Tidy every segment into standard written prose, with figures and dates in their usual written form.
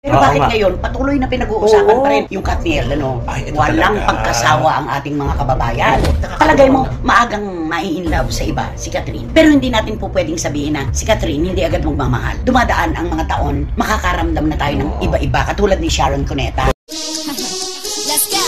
Pero bakit nga. ngayon, patuloy na pinag-uusapan Oo. pa rin yung Katniel, ano? Ay, ito Walang talaga. pagkasawa ang ating mga kababayan. Palagay mo, maagang mai-inlove sa iba, si Catherine. Pero hindi natin po pwedeng sabihin na si Catherine hindi agad magmamahal. Dumadaan ang mga taon, makakaramdam na tayo ng iba-iba, katulad ni Sharon Cuneta. Let's go.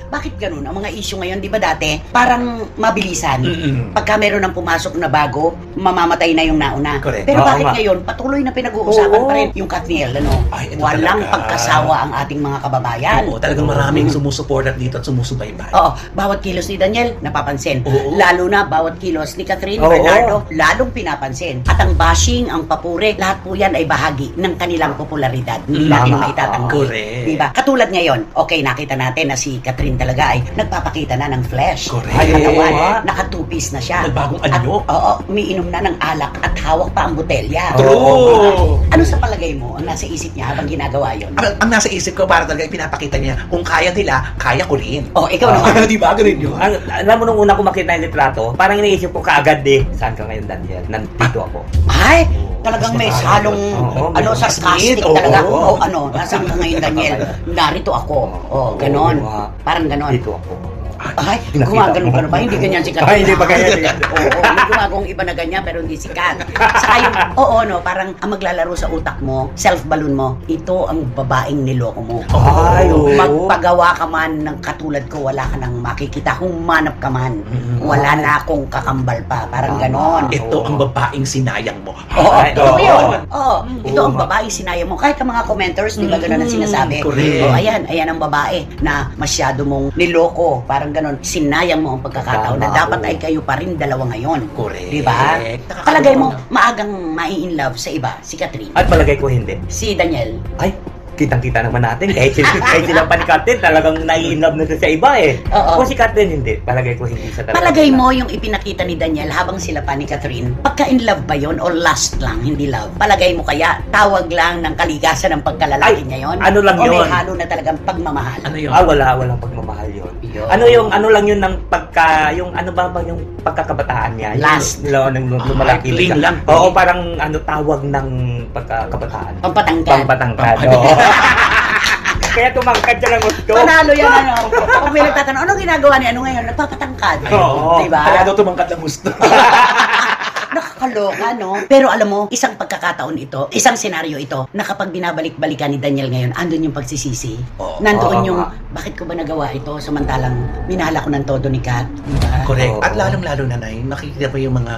Bakit ganun? Ang mga issue ngayon, di ba dati, parang mabilisan. Pagka meron ng pumasok na bago, mamamatay na yung nauna. Correct. Pero Oo bakit nga. ngayon, patuloy na pinag-uusapan Oo. pa rin yung Katniel, ano? Ay, ito Walang talaga. pagkasawa ang ating mga kababayan. Oo, talagang maraming sumusuporta dito at sumusubaybay. Oo, bawat kilos ni Daniel, napapansin. Oo. Lalo na bawat kilos ni Catherine Oo. Bernardo, lalong pinapansin. At ang bashing, ang papuri, lahat po yan ay bahagi ng kanilang popularidad. Hindi natin Tama. maitatanggi. Correct. Diba? Katulad ngayon, okay, nakita natin na si Catherine talaga ay nagpapakita na ng flesh. Correct. Ay, katawan, Oo nga. naka-two-piece na siya. Nagbagong At, anyo. oo, umiinom na ng alak at hawak pa ang botelya. True. Ano sa palagay mo ang nasa isip niya habang ginagawa yun? Ang nasa isip ko, para talaga ipinapakita niya, kung kaya nila, kaya ko rin. Oh, ikaw naman. Di ba? Ganun yun. Alam mo, nung una ko makita yung litrato, parang iniisip ko kaagad saan ka ngayon, Daniel? Nandito ako. Ay, talagang may halong Oo, ano may sarcastic oo, talaga. oo. O ano, nasaan ka ngayon, Daniel? Narito ako. Oh, ganon. Oo, Parang ganon. Dito ako. Ay, Nakita gumaganon mo. ka na ba? Hindi ganyan si Kat. Ay, hindi ba ganyan? Oo, may gumagawang iba na ganyan pero hindi si Kat. Saka yung, oo, no, parang ang maglalaro sa utak mo, self-balloon mo, ito ang babaeng niloko mo. Ay, oo. Magpagawa ka man ng katulad ko, wala ka nang makikita. Humanap ka man, wala na akong kakambal pa. Parang ganon. Ito ang babaeng sinayang mo. Oo, Ay, totoo oo. yun. Oo, ito ang Oo. babae sinaya mo. Kahit ang mga commenters, di ba gano'n ang sinasabi? Correct. Oh, ayan ang babae na masyado mong niloko. Parang gano'n, sinayang mo ang pagkakataon na Tama, dapat oo. ay kayo pa rin dalawa ngayon. Correct. Di ba? Nakakatawa Palagay mo, na. maagang mai-inlove sa iba, si Catherine. At palagay ko hindi. Si Daniel. Ay, kitang-kita naman natin. Kahit sila pa ni Catherine, talagang nai-inlove na siya sa iba eh. Oo. Kung si Catherine hindi, palagay ko hindi siya talaga. Palagay mo yung ipinakita ni Daniel habang sila pa ni Catherine, pagka-in-love ba yon or last lang, hindi love? Palagay mo kaya, tawag lang ng kaligasan ng pagkalalaki Ay, niya yon? ano lang o may yun? halo na talagang pagmamahal? Ano yun? Walang pagmamahal yun. Yun. Ano lang yun ng yung ano ba yung pagkakabataan niya? Last. Yung lumalaki Fling siya. lang. Oo, parang tawag ng pagkakabataan. Pampatangkad. Pampatangkad. Oo. Kaya tumangkad siya ng gusto. Panalo yan, ano? Kung may nagtatanong, ano ginagawa ni ano ngayon? Nagpapatangkad. Oo. Diba? Kaya daw tumangkad ng gusto. Nakakaloka, no? Pero alam mo, isang pagkakataon ito, isang senaryo ito, na kapag binabalik-balikan ni Daniel ngayon, andun yung pagsisisi. Oo. Nandoon Oo yung, nga. bakit ko ba nagawa ito? Samantalang, minahal ako ng todo ni Kat. Diba? Correct. Oo. At lalong-lalo na nakikita mo yung mga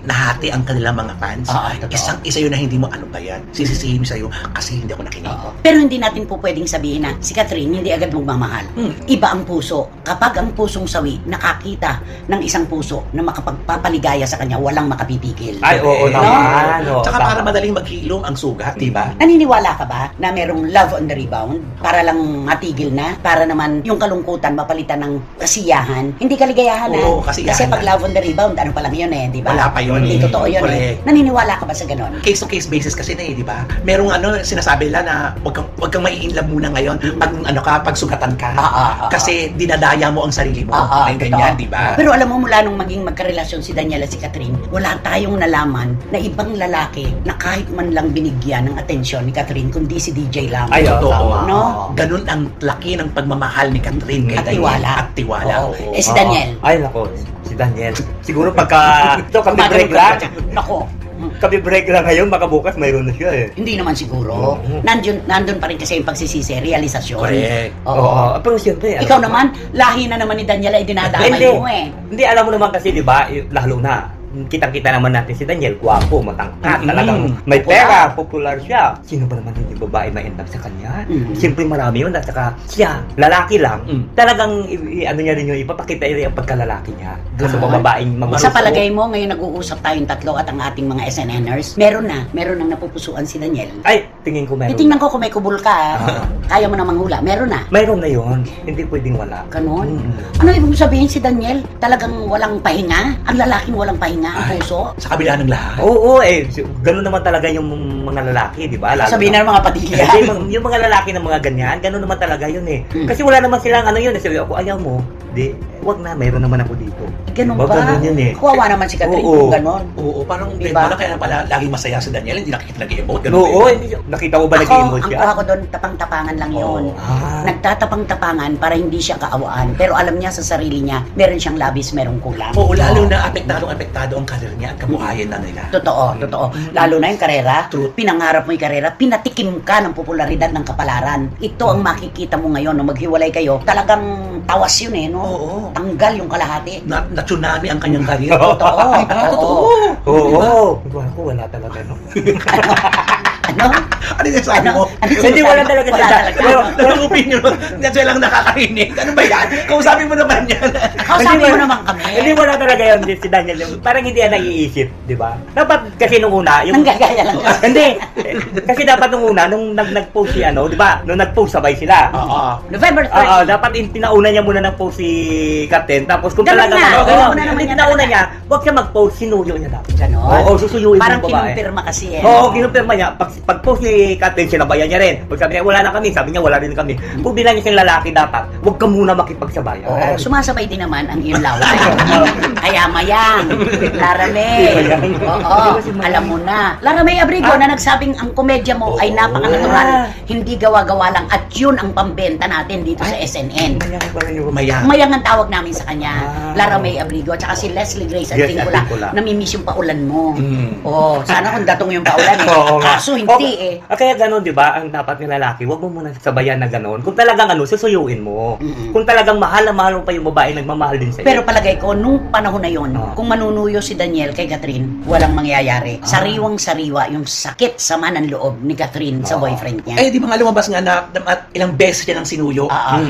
nahati ang kanilang mga fans. Oo, totoo. Isa yun na hindi mo ano ba yan. Sisisihin mo sa'yo kasi hindi ako nakinig. Oo. Pero hindi natin po pwedeng sabihin na si Catherine hindi agad magmamahal. Iba ang puso. Kapag ang pusong sawi nakakita ng isang puso na makapagpapaligaya sa kanya, walang makapipigil. Ay, oo No? naman. Oo, Tsaka tama. para madaling maghilom ang sugat, di ba? Naniniwala ka ba na merong love on the rebound para lang matigil na? Para naman yung kalungkutan mapalitan ng kasiyahan? Hindi kaligayahan Oo, ha? kasiyahan Kasi pag na. love on the rebound, ano pa lang yun eh, di ba? Wala pa yun Hindi eh. totoo yun Correct. eh. Naniniwala ka ba sa ganon? Case-to-case basis kasi na eh, di ba? Merong sinasabi nila na wag kang mai-inlove muna ngayon pag sugatan ka. Kasi dinadaya mo ang sarili mo. Ay, ganyan, di ba? Pero alam mo, mula nung maging magkarelasyon si Daniel at si Catherine, wala tayong nalaman na ibang lalaki na kahit man lang binigyan ng atensyon ni Catherine, kundi si DJ lang. Ay, oo, Totoo. tama. No? Ganun ang laki ng pagmamahal ni Catherine kay At Daniel. tiwala. At tiwala. Oo. Oo. Eh, si Daniel. Ay, nako. Si Daniel. Siguro pagka ito, break lang. Nako. Break lang ngayon, baka bukas mayroon na siya eh. Hindi naman siguro. Nandun pa rin kasi yung pagsisisi, realisasyon. Correct. Oo. Pero siyempre, Ikaw naman, lahi na naman ni Daniel ay dinadamay Hindi. mo eh. Hindi, alam mo naman kasi, di ba, lalo na, kitang-kita naman natin si Daniel, gwapo, matangkad, talagang may pera, popular siya. Sino ba naman yung babae may end up sa kanya? Siyempre marami yun, at saka siya, lalaki lang, talagang ano niya rin yung ipapakita niya yung pagkalalaki niya. Doon sa mga babaeng magusto. Sa palagay mo, ngayon nag-uusap tayong tatlo at ang ating mga SNNers, meron nang napupusuan si Daniel. Ay, tingin ko meron. Titingnan ko kung may kubul ka, kaya mo na manghula. Meron na. Mayroon na yun. Hindi pwedeng wala. Ganon. Ano ibig sabihin si Daniel? Talagang walang pahinga? Ang lalaking walang pahinga? pahinga ang puso. Sa kabila ng lahat. Oo, gano'n naman talaga yung mga lalaki, di ba? Sabihin na ng mga patigyan. Kasi yung mga lalaki ng mga ganyan, gano'n naman talaga yun eh. Kasi wala naman silang ano yun. Sabi ako, ayaw mo, wag na, mayroon naman ako dito. Ganun Wag ba? ganun yun eh. Kawawa naman si Catherine Oo. kung ganon. Oo, parang Diba? kaya pala laging masaya si Daniel, hindi nakikita nag-emote. Ganun Oo, din. nakita mo ba Ako, nag-emote ang siya? kuha ko doon, tapang-tapangan lang yun. Ah. Nagtatapang-tapangan para hindi siya kaawaan. Pero alam niya sa sarili niya, meron siyang labis, merong kulang. Oo, lalo na apektado ang karir niya at kabuhayan na nila. Totoo. Lalo na yung karera, True. pinangarap mo yung karera, pinatikim ka ng popularidad ng kapalaran. Ito ang makikita mo ngayon, nung maghiwalay kayo, talagang tawas yun eh, no? Oo. Tanggal yung kalahati. Na-tsunami ang kanyang karir. Totoo. Totoo. Oo. Wala talaga, no? Ano? Ano yung sabi mo? Hindi, wala talaga Wala siya. talaga. Walang opinion mo. Yan siya lang nakakarinig. Ano ba yan? Kausapin mo naman yan. Kausapin mo naman kami. Hindi wala talaga yun si Daniel. Parang hindi yan naiisip, di ba? Dapat kasi nung una, Nanggagaya lang kasi. Hindi. Kasi dapat nung una, nung nag-post si di ba? Nung nag-post sabay sila. Oo. November 30. Oo, dapat pinauna niya muna nag-post si Captain. Tapos kung Ganun talaga na. Una naman hindi niya pinauna talaga. niya, huwag siya mag-post, sinuyo niya dapat. Ganon. Oo, susuyuin Parang yung babae. kinumpirma kasi eh. Oo, kinumpirma niya. Pag-post ni Captain, sinabayan niya rin. Pag sabi niya, wala na kami. Sabi niya, wala rin kami. Kung bilang niya siyang lalaki dapat, huwag ka muna makipagsabayan. Oo, sumasabay din naman ang iyong laway. Kaya mayang, Lara May. Oo, alam mo na. Lara May Abrigo na nagsabing ang komedya mo ay napaka-natural. Hindi gawa-gawa lang. At yun ang pambenta natin dito sa SNN. Mayang. Mayang ang tawag namin sa kanya. Ah. Lara May Abrigo. At saka si Leslie Grace at Yes, Tingkula. Tingkula. Namimiss yung paulan mo. Mm. Oo, sana kung datong yung paulan eh. Oo nga. Kaso hindi eh. Kaya gano'n, di ba? Ang dapat ng lalaki, huwag mo muna sabayan na gano'n. Kung talagang susuyuin mo. Mm-mm. Kung talagang mahal na mahal mo pa yung babae, nagmamahal din sa'yo. Pero palagay ko, nung panahon na yon, Ah. kung manunuyo si Daniel kay Catherine, walang mangyayari. Sariwang-sariwa yung sakit sama ng loob ni Catherine sa boyfriend niya. Eh, di ba nga lumabas nga na ilang beses niya ng sinuyo.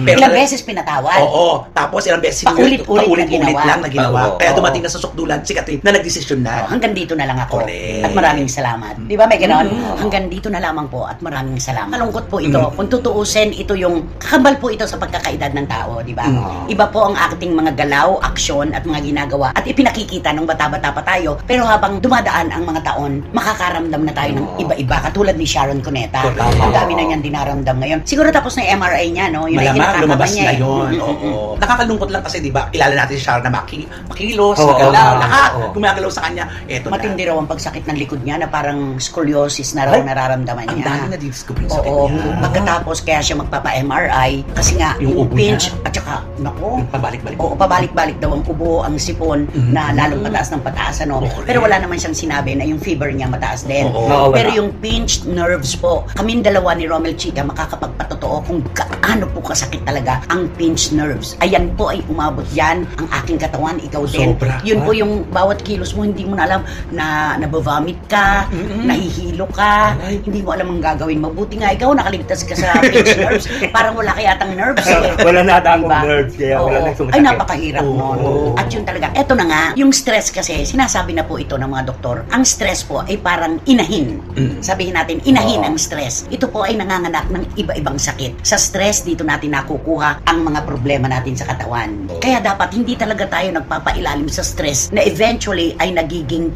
Ilang beses pinatawad. Oo. Tapos ilang beses sinuyo. Paulit-ulit na lang na ginawa. Oo. Kaya dumating na sa sukdulan si Catherine na nagdesisyon na. Hanggang dito na lang ako. Correct. At maraming salamat. Di ba may ganoon? Hanggang dito na lamang po at maraming salamat. Malungkot po ito. Kung tutuusin, ito yung kakambal po ito sa pagkakaedad ng tao, di ba? Iba po ang acting mga galaw, aksyon at mga ginagawa at ipinakikita nung bata-bata pa tayo. Pero habang dumadaan ang mga taon, makakaramdam na tayo ng iba-iba. Katulad ni Sharon Cuneta. Ang dami na niyang dinaramdam ngayon. Siguro tapos na yung MRI niya, no? Yun ay Malamang kinakakaba lumabas niya na eh. yun. Oo. Nakakalungkot lang kasi, di ba, kilala natin si Sharon na makilos, Oo, magalaw, oo, lahat. oo. Gumagalaw sa kanya. Eto na. Matindi raw ang pagsakit ng likod niya na parang scoliosis na raw Ay, nararamdaman Ang niya. dami na discover sa Oo, kanya. pagkatapos kaya siya magpapa-MRI kasi nga Yung yung ubo pinch niya. at saka nako, Pabalik-balik. oo, pabalik-balik daw ang ubo, ang sipon na lalong pataas ng pataas ano. Oo, Pero wala naman siyang sinabi na yung fever niya mataas din. Oo. Oo, wala. Pero yung pinched nerves po, kaming dalawa ni Romel Chica makakapagpatotoo kung gaano po kasakit talaga ang pinched nerves. Ayan po ay umabot yan ang aking katawan, ikaw din. Sobra. Yun po yung bawat kilos mo, hindi mo na alam na nabavomit ka, nahihilo ka, hindi mo alam ang gagawin. Mabuti nga ikaw, nakaligtas ka sa pinched nerves. Parang wala kayatang nerves eh. Wala na ata akong Diba? nerves, kaya wala Oo. nang sumasakit. Ay, napakahirap Oo. nun. At yun talaga. Eto na nga, yung stress kasi, sinasabi na po ito ng mga doktor, ang stress po ay parang inahin. Sabihin natin, inahin Oo. ang stress. Ito po ay nanganganak ng iba-ibang sakit. Sa stress, dito natin nakukuha ang mga problema natin sa katawan. Kaya dapat hindi talaga tayo nagpapailalim sa stress na eventually ay nagiging,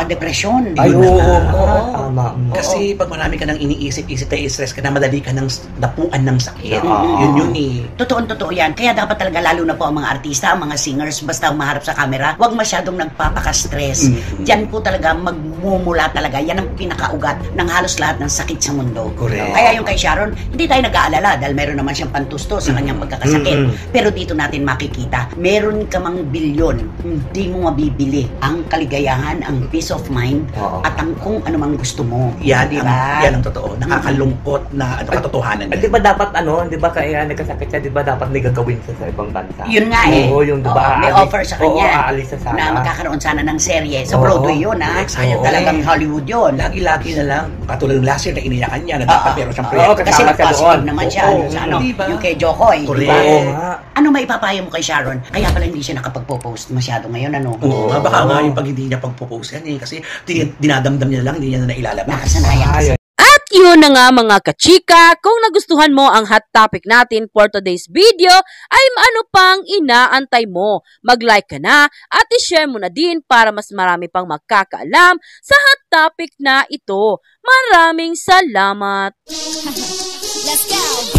depression. Ay, oo. Oo. Tama. Kasi pag marami ka nang iniisip-isip na stress ka na, madali ka nang napuan ng sakit. Oo. Yun eh. Totoo yan. Kaya dapat talaga lalo na po ang mga artista, ang mga singers, basta maharap sa camera, huwag masyadong nagpapaka-stress. Diyan po talaga magmumula talaga. Yan ang pinakaugat ng halos lahat ng sakit sa mundo. Correct. Kaya yung kay Sharon, hindi tayo nag-aalala dahil meron naman siyang pantusto sa kanyang pagkakasakit. Pero dito natin makikita, meron ka mang bilyon, hindi mo mabibili ang kaligayahan, ang peace of mind, Oo. at ang kung ano mang gusto mo. Yan, di ang, ba? yan ang totoo. Nakakalungkot na katotohanan. At di ba dapat di ba kaya nagkasakit siya, di ba dapat may gagawin siya sa ibang bansa? Yun nga eh. Oo, yung di ba? Oo, may offer sa kanya. Oo, aalis siya sana. Na magkakaroon sana ng serye. Sa Oo. Broadway yun, ha? Correct, sayang Talagang eh. Hollywood yun. Lagi-lagi na lang. Katulad ng last year na iniyakan niya, na dapat meron siyang Oo, proyekto. Kasi kasama siya positive doon. naman siya. Oo, Sa diba? yung kay Jokoy. Correct. Diba? Oo nga. Ano maipapayo mo kay Sharon? Kaya pala hindi siya nakapagpo-post masyado ngayon, ano? Oo, nga, baka Oo. nga yung pag hindi niya pagpo-post yan eh. Kasi dinadamdam niya lang, hindi niya na nailalabas. Nakasanayan kasi. Ayun. At At yun na nga mga kachika, kung nagustuhan mo ang hot topic natin for today's video, ay ano pang inaantay mo? Mag-like ka na at i-share mo na din para mas marami pang magkakaalam sa hot topic na ito. Maraming salamat! Let's go.